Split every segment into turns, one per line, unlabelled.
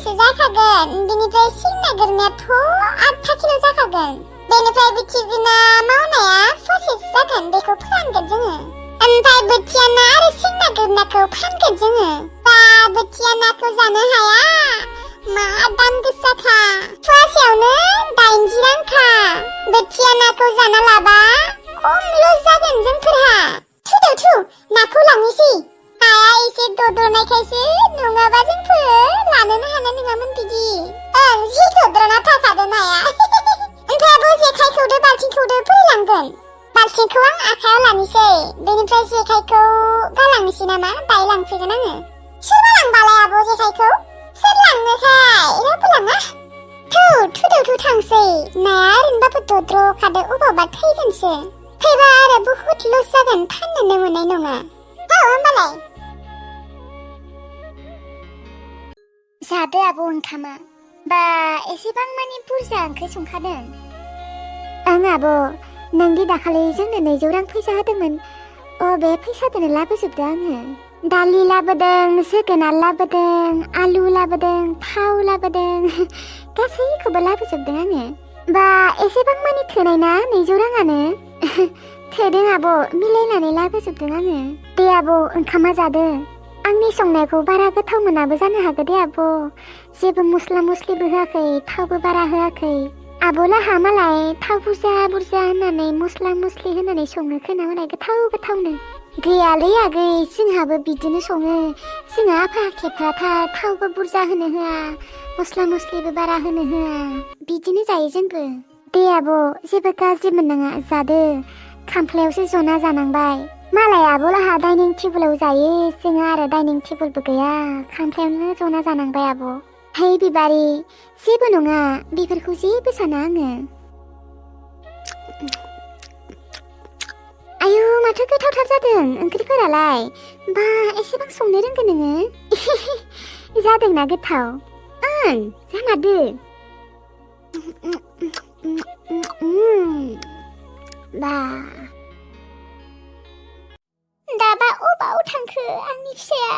किल'सो जाखागोन बेनिफ्राय सिं नागिरनायाथ' 8 किल' जाखागोन बेनिफ्राय बिथिबिना मावनाया फसिस जागोन बेखौ फोरानगोन जोङो ओमफ्राय बोथिया ना आरो सिं नागिरनायखौ फानगोन जोङो दा बोथिया नाखौ जानो हाया मा दाम गोसाखा फवासेयावनो 80 रांखा बोथिया नाखौ जाना लाबा खम लस जागोन जोंफोरहा थु नाखौ लांनोसै हाया एसे दद्रनायखायसो नङाबा जोंफोर लानोनो हानाय नङामोन बिदि जि दद्रना थाखादों नाया ओमफ्राय आब' जेखाइखौदो बाल्थिंखौदो बोरै लांगोन बाल्थिंखौ आं आखायाव लानोसै बेनिफ्राय जेखाइखौ गालांनोसै नामा दायो लांफैगोन आङो सोरबा लांबालाय आब' जेखाइखौ सोर लांनोखाय रावबो लाङा थु थांसै नाया ओरैनोबाबो दद्रखादो अबावबा थैगोनसो फैबा आरो बुहुत लस जागोन फाननोनो मोननाय नङा होमबालाय जादो आब' ओंखामा बा एसेबां मानि बुरजा ओंख्रि संखादों ओं आब' नोंदि दाखालि जोंनो 200 रां फैसा होदोंमोन बे फैसादोनो लाबोजोबदों आङो दालि लाबोदों जोगोनार लाबोदों आलु लाबोदों थाव लाबोदों गासैखौबो लाबोजोबदों आङो बा एसेबां मानि थोनाय ना 200 राङानो थोदों आब' मिलायनानै लाबोजोबदों आङो दे आब' ओंखामा जादो आंनि संनायखौ बारा गोथाव मोनाबो जानो हागौ दे आब' जेबो मस्ला मस्लिबो होआखै थावबो बारा होआखै आब' लाहा मालाय थाव बुरजा होनानै मस्ला मस्लि होनानै सङो खोना मालाय गोथावनो गैयालै आगै जोंहाबो बिदिनो सङो जोंहा आफा खेफ्राथार थावबो बुरजा होनो होआ मस्ला मस्लिबो बारा होनो होआ बिदिनो जायो जोंबो दे आब' जेबो गाज्रि मोननाङा जादो खामफ्लायावसो जना जानांबाय मालाय आब' लाहा डाइनिं टेबोलाव जायो जोङो आरो डाइनिं टेबोलबो गैया खामफ्लायावनो जना जानांबाय आब' है बिबारि जेबो नङा बेफोरखौ जेबो साना आङो आयु माथो गोथावथार जादों ओंख्रिफोरालाय बा एसेबां संनो रोंगो नोङो जादोंना गोथाव जामारदो बा दाबा अबाव थांखो आंनि फिसाया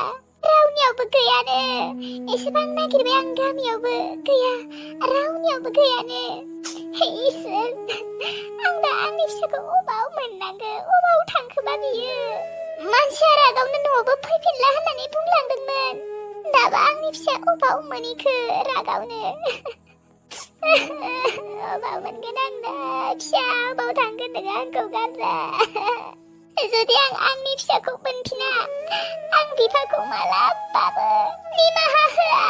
रावनियावबो गैयानो एसेबां नागिरबाय आं गामियावबो गैया रावनियावबो गैयानो हे इसोर आं दा आंनि फिसाखौ अबाव मोननांगो अबाव थांखोबा बियो मानसिया रागावनो न'आवबो फैफिनला होननानै बुंलांदोंमोन दाबा आंनि फिसाया अबाव मोनैखो रागावनो अबाव मोनगोन आं दा फिसा अबाव थांगोन नोङो आंखौ गारना जुदि आं आंनि फिसाखौ मोनफिना आं बिफाखौ मालाबाबो निमाहा होआ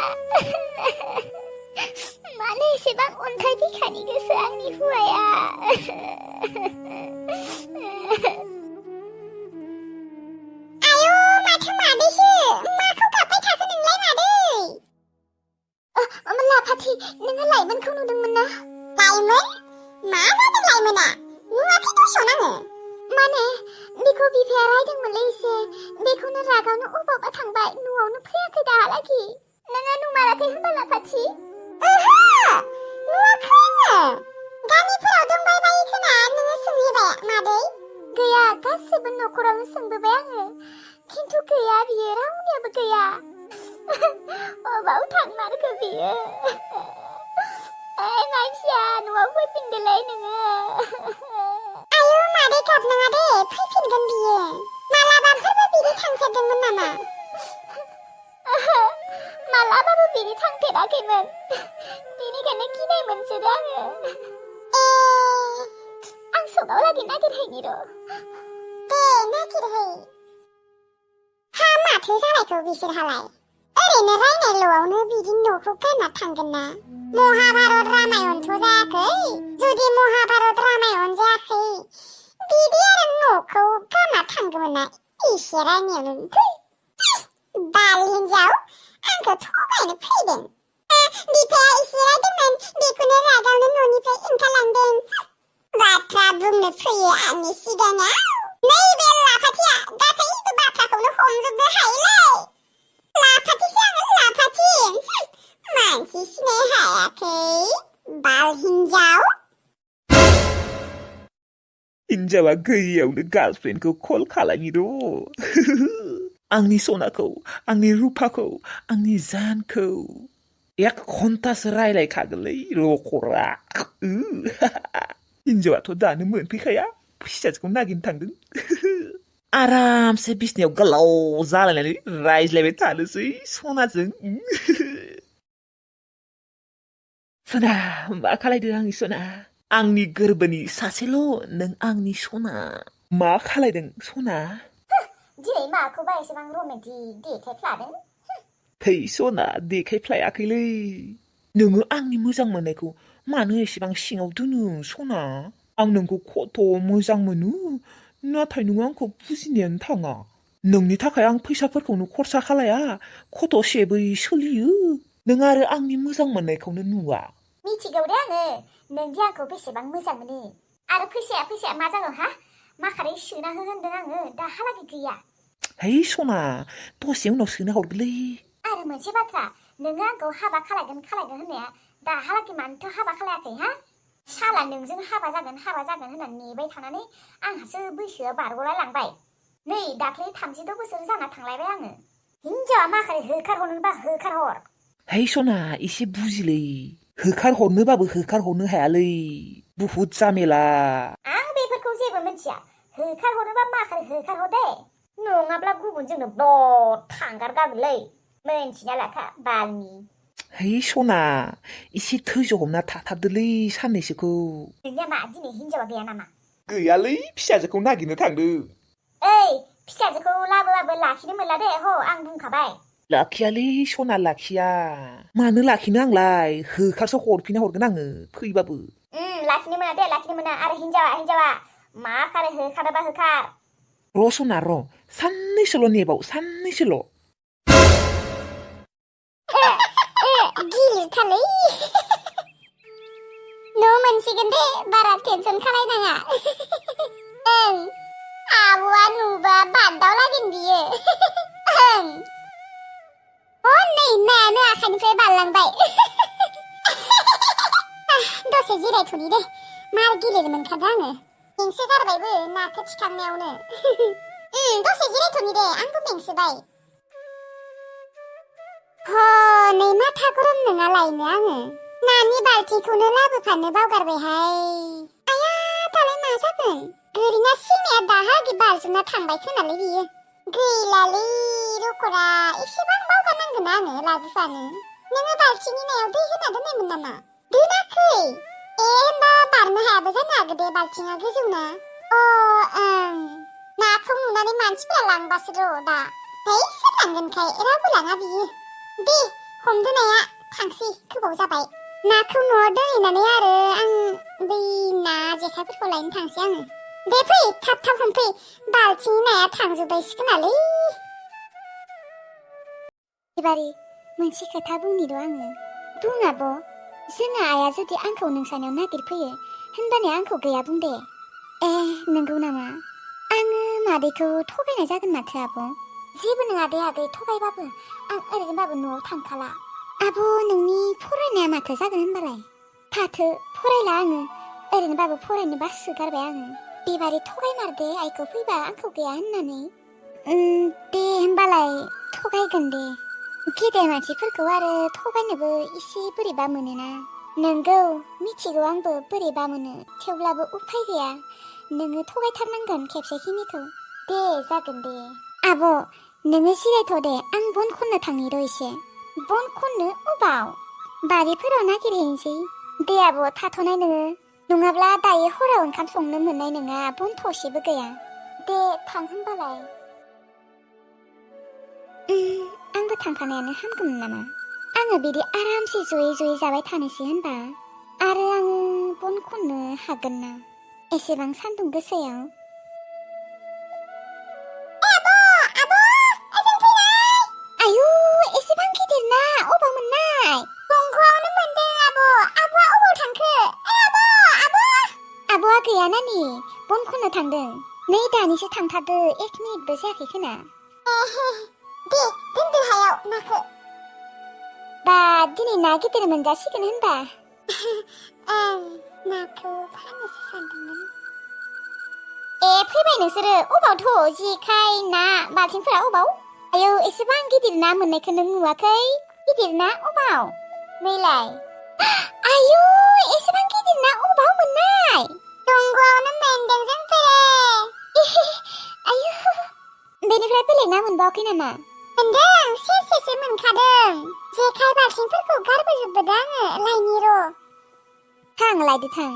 मानो एसेबां अन्थाइ बिखानि गोसो आंनि हौवाया आयौ माथो मादैसो माखौ गाबबाय थाखो नोंलाय मादै लाफाथि नोङो लाइमोनखौ नुदोंमोन ना लाइमोन मा जादों लाइमोना नुवाखै दसेयावनो आङो माने बेखौ बिफाया रायदोंमोनलै एसे बेखौनो रागावनो अबावबा थांबाय न'आवनो फैयाखै दाहालागि नोङो नुमाराखै होनबा लाफाथि ओहो नुवाखै आङो गामिफोराव दंबाय बायो खोना नोङो सोंहैबाय मादै गैया गासिबो न'खरावनो सोंबोबाय आङो खिन्थु गैया बियो रावनियाबो गैया अबाव थांमारखो बियो मानसिया न'आव फैफिनदोलाय नोङो आयौ मादै गाबनाङा दे फैफिनगोन बियो मालाबाफोरबो बिदि थांफेरदोंमोन नामा मालाबाबो बिदि थांफेराखैमोन बेनिखायनो गिनाय मोनसोदो आङो आं सगाव लागै नागिरहैनि र' दे नागिरहै हा माथो जानायखौ बिसोरहालाय ओरैनो रायनायल'आवनो बिदि न'खौ गारना थांगोन ना महाभारत रामायणथ' जायाखै जुदि महाभारत रामायण जायाखै बिदि आरो न'खौ गारना थांगौमोन ना एसे रायनायावनो बाल हिनजाव आंखौ थगायनो फैदों बिफाया एसे रायदोंमोन बेखौनो रागावनो न'निफ्राय ओंखारलांदों बाथ्रा बुंनो फैयो आंनि सिगाङाव नैबे लाफाथिया गासैबो बाथ्राखौनो हमजोबनो हायोलै लाफाथिसो आङो लाफाथि मानसि सिनाय हायाखै बाल हिनजाव
हिनजावा गैयियावनो गार्लफ्रेन्डखौ कल खालामनि र' आंनि सनाखौ आंनि रुफाखौ आंनि जानखौ एक घन्टासो रायलायखागोनलै रखरा हिनजावाथ' दानो मोनफैखाया फिसाजोखौ नागिरनो थांदों आरामसे बिसनायाव गोलाव जालायनानै रायज्लायबाय थानोसै सनाजों सना मा खालायदों आंनि सना आंनि गोरबोनि सासेल' नों आंनि सना मा खालायदों सना
दिनै माखौबा एसेबां रमेन्टिक देखायफ्लादों
थै सना देखायफ्लायाखैलै नोङो आंनि मोजां मोननायखौ मानो एसेबां सिङाव दोनो सना आं नोंखौ खथ' मोजां मोनो नाथाय नों आंखौ बुजिनायानो थाङा नोंनि थाखाय आं फैसाफोरखौनो खरसा खालाया खथ'सेबै सोलियो नों आरो आंनि मोजां मोननायखौनो नुवा
मिथिगौ दे आङो नोंदि आंखौ बेसेबां मोजां मोनो आरो फैसाया मा जागौ हा माखारै सोना हो होनदों आङो दाहालागै गैया
है सना दसे उनाव सोना हरगोनलै
आरो मोनसे बाथ्रा नोङो आंखौ हाबा खालायगोन होननाया दाहालागै मानोथ' हाबा खालायाखै हा साला नोंजों हाबा जागोन होननानै नेबाय थानानै आंहासो बैसोआ बारग'लाय लांबाय नै दाख्लै 32 बोसोर जाना थांलायबाय आङो हिनजावा माखारै होखारहरनोबा होखारहर
है सना एसे बुजिलै होखारहरनोबाबो होखारहरनो हायालै बुहुद जामेला
आं बेफोरखौ जेबो मिथिया होखारहरनोबा माखारै होखारहर दे नङाब्ला गुबुनजोंनो ब्लद थांगारगारगोनलै मोनथिना लाखा बालनि
है सना एसे धैर्य हमना थाथारदोलै साननैसोखौ
नोंनिया मा दिनै हिनजावा गैया नामा
गैयालै फिसाजोखौ नागिरनो थांदों
ओइ फिसाजोखौ लाबोबाबो लाखिनो मोनला दे आं बुंखाबाय
लाखियालै सना लाखिया मानो लाखिनो आंलाय होखारसो हरफिना हरगोन आङो फैबाबो
लाखिनो मोना दे लाखिनो मोना आरो हिनजावा मा खारै होखारोबा होखार
र' सना र' साननैसोल' नेबाव साननैसोल'
गिलिरथारलै न' मोनसिगोन दे बारा टेनसन खालायनाङा ओं आब'आ नुबा बादावलागोन बियो ओं नै नायानो आखाइनिफ्राय बारलांबाय दसे जिरायथ'नि दे मार गिलिर मोनखादों आङो मेंसोगारबायबो नाखौ थिखांनायावनो दसे जिरायथ'नि दे आंबो मेंसोबाय हनै माथा गरम नङालायनो आङो नानि बाल्थिखौनो लाबोफानो बावगारबायहाय आया दालाय मा जागोन गोरिना सिमाया दाहालागै बारजुमना थांबाय खोनालै बियो गैलालै रखरा एसेबां बावगारनांगोन आङो लाबोफानो नोङो बाल्थिंनि नायाव दै होना दोननायमोन नामा दोनाखै होनबा बारनो हायाबो जानो हागौ दे बाल्थिङा गोजौना ओं नाखौ नुनानै मानसिफोरा लांबासो र' दा सोर लांगोनखाय रावबो लाङा बियो दे हमदो नाया थांसै गोबाव जाबाय नाखौ न'आव दोनहैनानै आरो आं बै ना जेखाइफोरखौ लायनो थांसै आङो दे फै थाब हमफै बाल्थिंनि नाया थांजोब्बायसोखोनालै एबारे मोनसे खोथा बुंनि र' आङो बुं आब' जोंहा आइया जुदि आंखौ नोंसानियाव नागिरफैयो होनबानिया आंखौ गैया बुं दे नंगौ नामा आङो मादैखौ थगायनाय जागोन माथो आब' जेबो नङा दे आगै थगायबाबो आं ओरैनोबाबो न'आव थांखाला आब' नोंनि फरायनाया माथो जागोन होनबालाय फाथो फरायला आङो ओरैनोबाबो फरायनो बासो गारबाय आङो बेबारे थगायमारदे आइखौ फैबा आंखौ गैया होननानै दे होनबालाय थगायगोन दे गेदेर मानसिफोरखौ आरो थगायनोबो एसे बोरैबा मोनोना नोंगौ मिथिगौ आंबो बोरैबा मोनो थेवब्लाबो उफाय गैया नोङो थगायथारनांगोन खेबसेखिनिखौ दे जागोन दे आब' नोङो जिरायथ' दे आं बन खननो थांनि र' एसे बन खननो अबाव बारिफोराव नागिरहैनोसै दे आब' थाथ'नाय नोङो नङाब्ला दायो हराव ओंखाम संनो मोननाय नङा बन थसेबो गैया दे थां होनबालाय आंबो थांफानायानो हामगौमोन नामा आङो बिदि आरामसे जयै जाबाय थानोसै होनबा आरो आङो बन खननो हागोन ना एसेबां सान्दुं गोसायाव आयु एसेबां गिदिर ना अबाव मोननाय दंग'आवनो मोनदों आब'आ अबाव थांखो आब'आ गैया नानि बन खननो थांदों नै दानिसो थांथारदो 1 मिनिटबो जायाखै खोना दे दोनदो हायाव नाखौ बा दिनै ना गिदिर मोनजासिगोन होनबा नाखौ फाननोसो सानदोंमोन फैबाय नोंसोरो अबावथ' जेखाइ ना बाल्थिंफोरा अबाव आयौ एसेबां गिदिर ना मोननायखौ नों नुवाखै गिदिर ना अबाव नैलाय आयु एसेबां गिदिर ना अबाव मोननाय दंग'आवनो मोनदों जोंफोरो आयु बेनिफ्राय बेलेग ना मोनबावाखै नामा मोनदों सेरसेसो मोनखादों जेखाइ बाल्थिंफोरखौ गारबोजोबबोदों आङो लायनि र' थां लायदो थां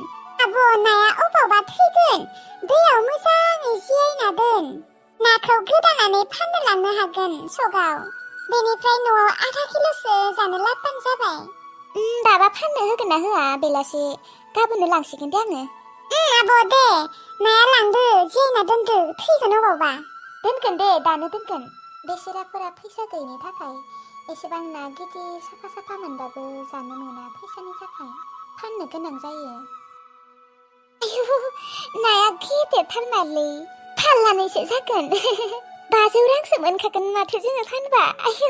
आब' नाया अबावबा थैगोन दैयाव मोजाङै जिरायना दोन नाखौ गोदानानै फाननो लांनो हागोन सगाव बेनिफ्राय न'आव आधा किल'सो जानो लाबोबानो जाबाय दाबा फाननो होगोन ना होआ बेलासे गाबोननो लांसिगोन दे आङो आब' दे नाया लांदो जिरायना दोनदो थैगोन अबावबा दोनगोन दे दानो दोनगोन बेसेराफोरा फैसा गैयिनि थाखाय एसेबां ना गिदिर साफा साफा मोनबाबो जानो मोना फैसानि थाखाय फाननो गोनां जायो आयु नाया गिदिरथारमारलै फाननानैसो जागोन 500 रांसो मोनखागोन माथो जोङो फानबा आयु